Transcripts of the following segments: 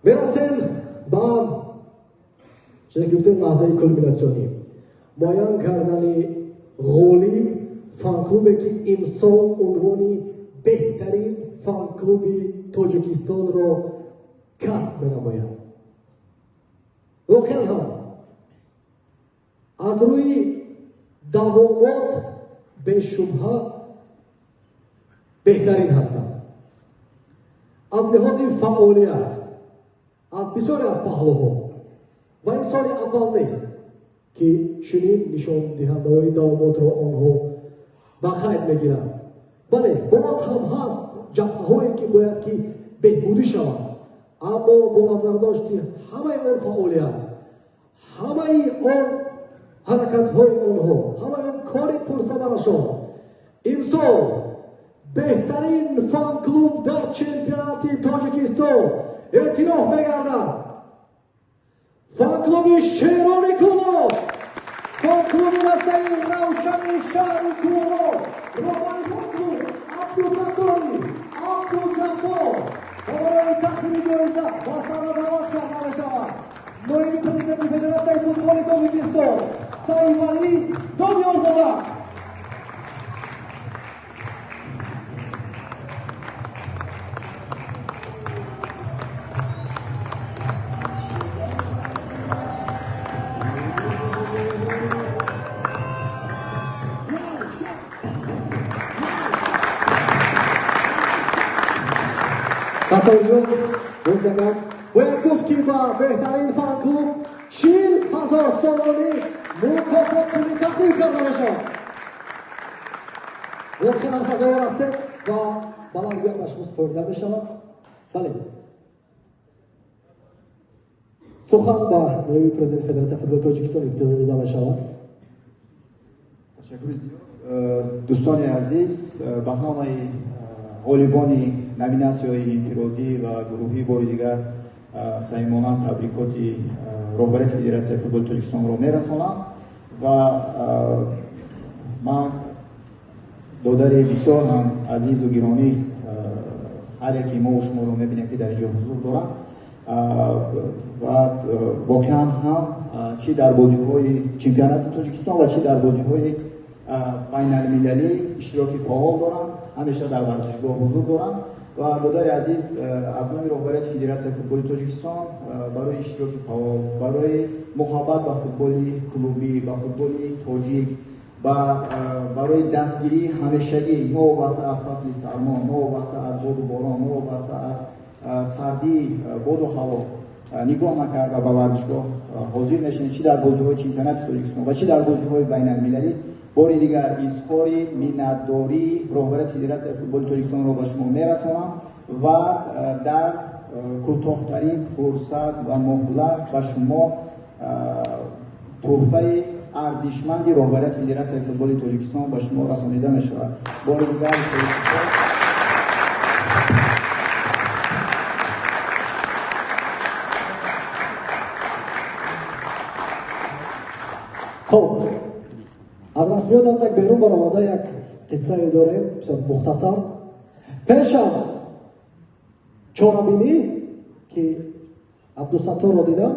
میرسیم با چون که گفتیم لحظه کلمیناسیونی مایان کردن غولی فان کلوبی که امسال عنوان بهترین فان کلوب تاجیکستان رو کسب می‌نماید. واقعا هم از روی دوامات به شبهه بهترین هستند. از لحاظ فعالیت از بسیاری از پهلوها و این سال اول نیست که چنین نشان دهنده‌های دوامات را آنها به قید میگیرند. بله باز هم هست جبهه‌هایی که باید که بهبودی شوند، اما با نظر داشتی همه آن فعالیت، همه آن حرکت‌های آنها، همه آن کار پرثمرشان امسال بهترین فان کلوب در چمپیونات تاجیکستان اعتراف می‌گردد. فان کلوب شیرانی کلوب، فان کلوب دسته روشن شهر کلوب، روحانی فان کلوب، عبدالستاری، عبدالجبار و برای تقدیم جایزه با سند دعوت کرده می‌شود نایب پرزیدنت فدراسیون فوتبال تاجیکستان سایمالی دادیارزاده. ساتوریو روزگاکس باید گفت که با بهترین فان کلوب 40,000 سومانی مکافات پولی تقدیم کرده میشود. واقعا هم سزاوار است و بلند بیاد مشخص پویده میشود. بله سخن با نایب پرزیدنت فدراسیون فوتبال تاجیکستان ابتدا داده میشود. تشکر زیاد. دوستان عزیز، به نام غالبان номинасияҳои инфиродӣ ва гурӯҳӣ бори дигар саймона табрикоти роҳбарияти федератсияи футболи тоҷикистонро мерасонам ва ман додари бисёр ҳам азизу гиромӣ ҳар яке мо шуморо мебинем ки дар инҷо ҳузур дорам ва воқеан ҳам чӣ дар бозиҳои чемпионати тоҷикистон ва чӣ дар бозиҳои байналмилалӣ иштироки фаъол дорам, ҳамеша дар варзишгоҳ ҳузур дорам ва додари азиз аз номи роҳбарияти федератсияи футболи тоҷикистон барои иштироки фаъол, барои муҳаббат ба футболи клубӣ, ба футболи тоҷик, барои дастгирии ҳамешагӣ новобаста аз фасли сармо, новобаста аз боду борон, новобаста аз сардии боду ҳаво нигоҳ накарда ба варзишгоҳ ҳозир мешавем, чӣ дар бозиҳои чемпионати тоҷикистон ва чӣ дар бозиҳои байналмилалӣ. باری دیگر اظهاری منتداری رهبری فدراسیون فوتبال تاجیکستان را به شما میرسانم و در کوتاه‌ترین فرصت و مهلت به شما تحفه ارزشمند رهبری فدراسیون فوتبال تاجیکستان به شما رسانیده می شود. باری دیگر خب از رسمیات так بیرون برآمده یک قصه داریم بسیار مختصر. پیش از چهاربینی که عبدالستار را دیدم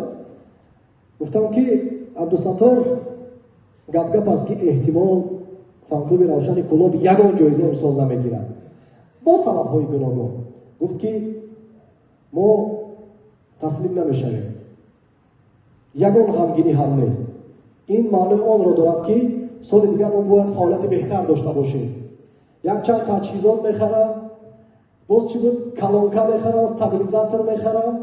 گفتم که عبدالستار گپ است که احتمال فان کلوب روشن کلوب یگان جایزه امسال نمیگیرد با سبب‌های گوناگون. گفت که ما تسلیم نمیشویم، یگان غمگینی هم نیست. این معنی آن را دارد که سال دیگر ما باید فعالیت بهتر داشته باشیم. یک چند تجهیزات میخرم، باز چی بود کلانکا میخرم، استابیلیزاتور میخرم،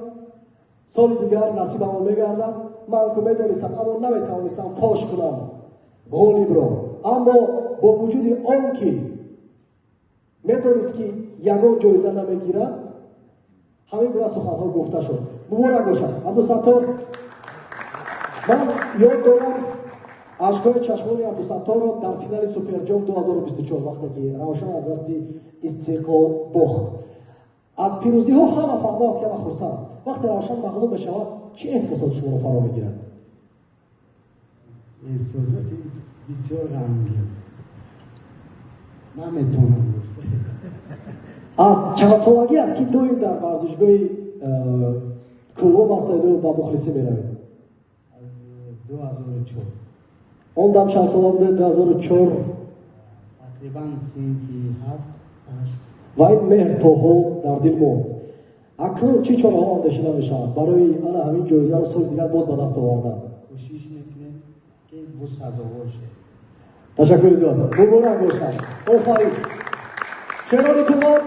سال دیگر نصیبم میگردم. من که میدانستم اما نمیتوانستم فاش کنم غالب را، اما با وجود آن که میدانست که یگان جایزه نمیگیرد همین گونه سخنها گفته شد. مبارک باشد عبدالستار. من یاد دارم اشک‌های چشمان عبدالستار را در فینال سوپر جام 2024 وقتی که روشن از دست استقلال باخت. از پیروزی ها همه فهمه است که من خرسند. وقتی روشن مغلوب بشود چه احساسات شما را فرا میگیرد؟ احساسات بسیار غمگین. نمیتونم گفت. از چند سالگی است که دویم در ورزشگاه کلوب هستید و با مخلصی میروید؟ از 2004 اون دم چند سال بوده؟ 2004 تقریبا 37 و این مهر تا حال در دل موند. اکنون چی چاره اندیشیده میشود برای انا همین جایزه رو سال دیگر باز به دست آوردن؟ کوشش میکنیم که سزاوار شه. تشکر زیاد. مبارک باشد. آفرین. شهران کلوب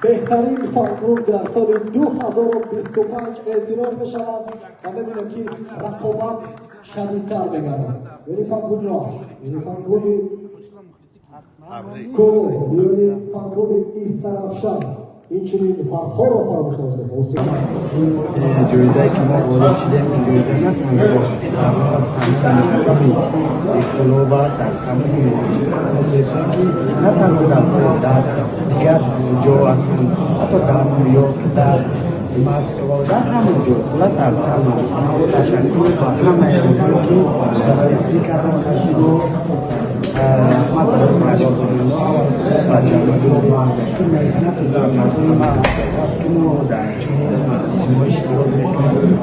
بهترین فانکلوب در سال 2025 اعتراف می شود و ببینیم که رقابت شدیدتر بگردد. یعنی فانکلوب را یعنی فانکلوب کلوب یعنی فانکلوب ایسترافشان این چنین فرخار را فراموش نکنید. این جایزه که ما وارد شدیم این جایزه نه تنها از همه کلوب است از تمام فدریشن که نه تنها در دیگر جا هستند حتی در نیویورک در مسکو در همه جا خلاص از همه تشکر با همه اونها که بررسی کردن کشید و رحمت برای مشاهده‌ها و جامعه که مهنت و زحمت‌های ما از که ما در شما اشتراک میکنیم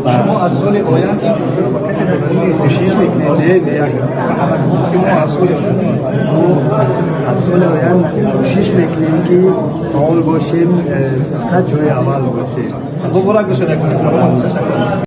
شما از سال آیند این جمعه رو با کسی بزنید استشیش میکنید ما از سال آیند کوشش میکنیم که فعال باشیم فقط جای اول باشیم. مبارک باشید.